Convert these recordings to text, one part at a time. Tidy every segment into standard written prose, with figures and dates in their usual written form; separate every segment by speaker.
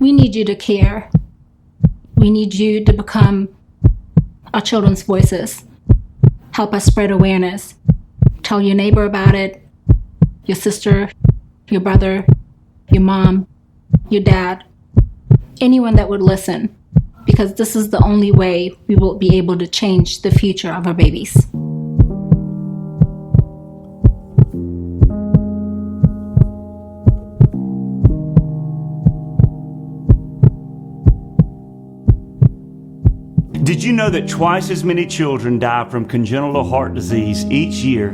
Speaker 1: We need you to care. We need you to become our children's voices. Help us spread awareness. Tell your neighbor about it, your sister, your brother, your mom, your dad, anyone that would listen, because this is the only way we will be able to change the future of our babies.
Speaker 2: Did you know that twice as many children die from congenital heart disease each year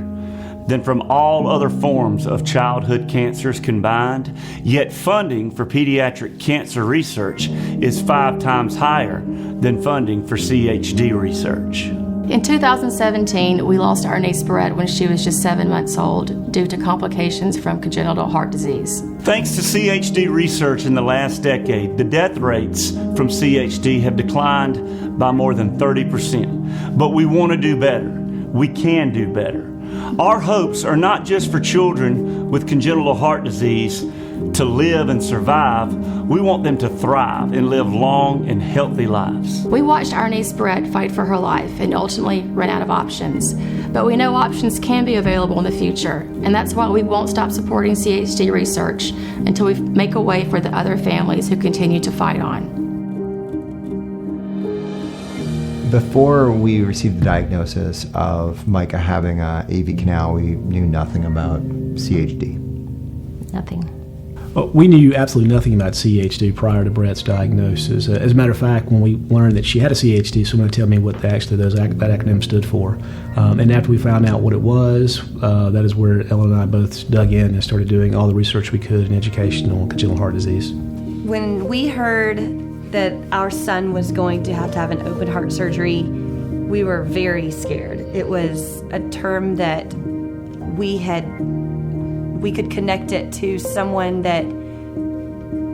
Speaker 2: than from all other forms of childhood cancers combined? Yet funding for pediatric cancer research is 5 times higher than funding for CHD research.
Speaker 3: In 2017, we lost Arnese Barrett when she was just 7 months old due to complications from congenital heart disease.
Speaker 2: Thanks to CHD research in the last decade, the death rates from CHD have declined by more than 30%. But we want to do better. We can do better. Our hopes are not just for children with congenital heart disease to live and survive. We want them to thrive and live long and healthy lives.
Speaker 3: We watched Arnese Barrett fight for her life and ultimately run out of options. But we know options can be available in the future, and that's why we won't stop supporting CHD research until we make a way for the other families who continue to fight on.
Speaker 4: Before we received the diagnosis of Micah having a AV canal, we knew nothing about CHD.
Speaker 3: Nothing.
Speaker 5: Well, we knew absolutely nothing about CHD prior to Brett's diagnosis. As a matter of fact, when we learned that she had a CHD, someone told me what that acronym stood for. And after we found out what it was, that is where Ellen and I both dug in and started doing all the research we could in education on congenital heart disease.
Speaker 6: When we heard that our son was going to have an open heart surgery, we were very scared. It was a term that we could connect it to someone that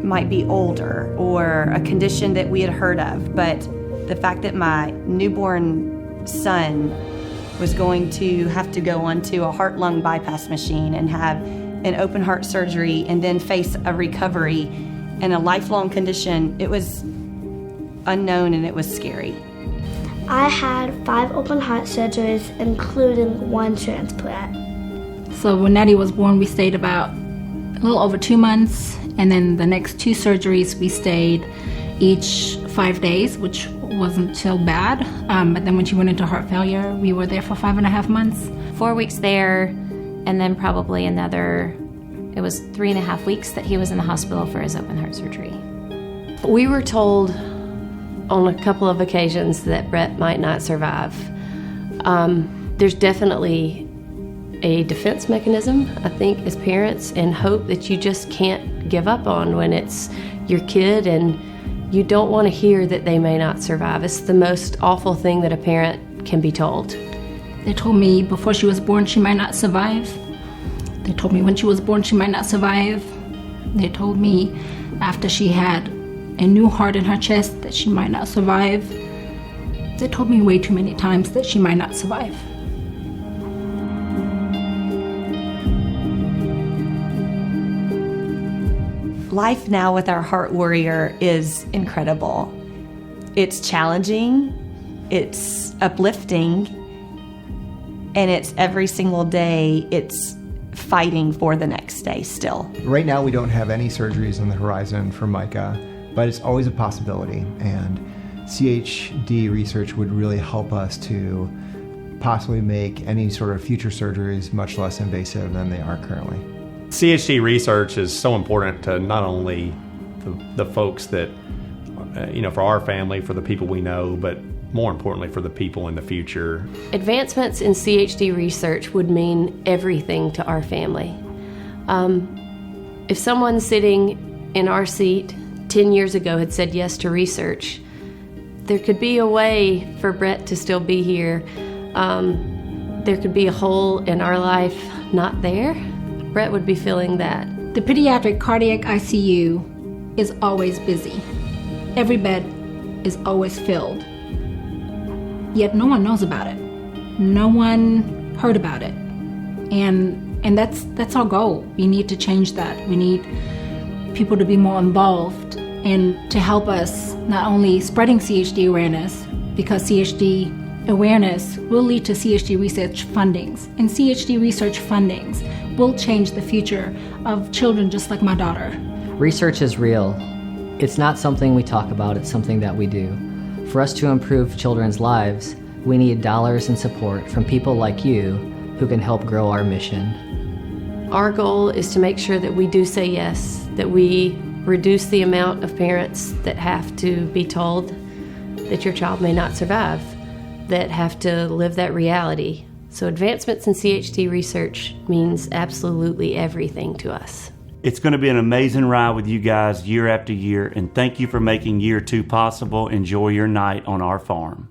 Speaker 6: might be older or a condition that we had heard of. But the fact that my newborn son was going to have to go onto a heart-lung bypass machine and have an open heart surgery and then face a recovery and a lifelong condition, it was unknown and it was scary.
Speaker 7: I had 5 open heart surgeries, including 1 transplant.
Speaker 1: So when Nettie was born, we stayed about a little over 2 months, and then the next 2 surgeries we stayed each 5 days, which wasn't so bad. But then when she went into heart failure, we were there for 5.5 months.
Speaker 8: 4 weeks there, and then probably another, it was 3.5 weeks that he was in the hospital for his open heart surgery.
Speaker 9: We were told on a couple of occasions that Brett might not survive. There's definitely a defense mechanism, I think, as parents, and hope that you just can't give up on when it's your kid and you don't want to hear that they may not survive. It's the most awful thing that a parent can be told.
Speaker 1: They told me before she was born she might not survive. They told me when she was born she might not survive. They told me after she had a new heart in her chest that she might not survive. They told me way too many times that she might not survive.
Speaker 6: Life now with our heart warrior is incredible. It's challenging, it's uplifting, and it's every single day, it's fighting for the next day still.
Speaker 4: Right now we don't have any surgeries on the horizon for Micah, but it's always a possibility, and CHD research would really help us to possibly make any sort of future surgeries much less invasive than they are currently.
Speaker 10: CHD research is so important to not only the folks that, for our family, for the people we know, but more importantly for the people in the future.
Speaker 9: Advancements in CHD research would mean everything to our family. If someone sitting in our seat 10 years ago had said yes to research, there could be a way for Brett to still be here. There could be a hole in our life not there. Brett would be feeling that.
Speaker 1: The pediatric cardiac ICU is always busy. Every bed is always filled. Yet no one knows about it. No one heard about it. And that's our goal. We need to change that. We need people to be more involved and to help us not only spreading CHD awareness, because CHD awareness will lead to CHD research fundings, and CHD research fundings will change the future of children just like my daughter.
Speaker 11: Research is real. It's not something we talk about, it's something that we do. For us to improve children's lives, we need dollars and support from people like you who can help grow our mission.
Speaker 9: Our goal is to make sure that we do say yes, that we reduce the amount of parents that have to be told that your child may not survive, that have to live that reality. So advancements in CHD research means absolutely everything to us.
Speaker 2: It's going to be an amazing ride with you guys year after year, and thank you for making year 2 possible. Enjoy your night on our farm.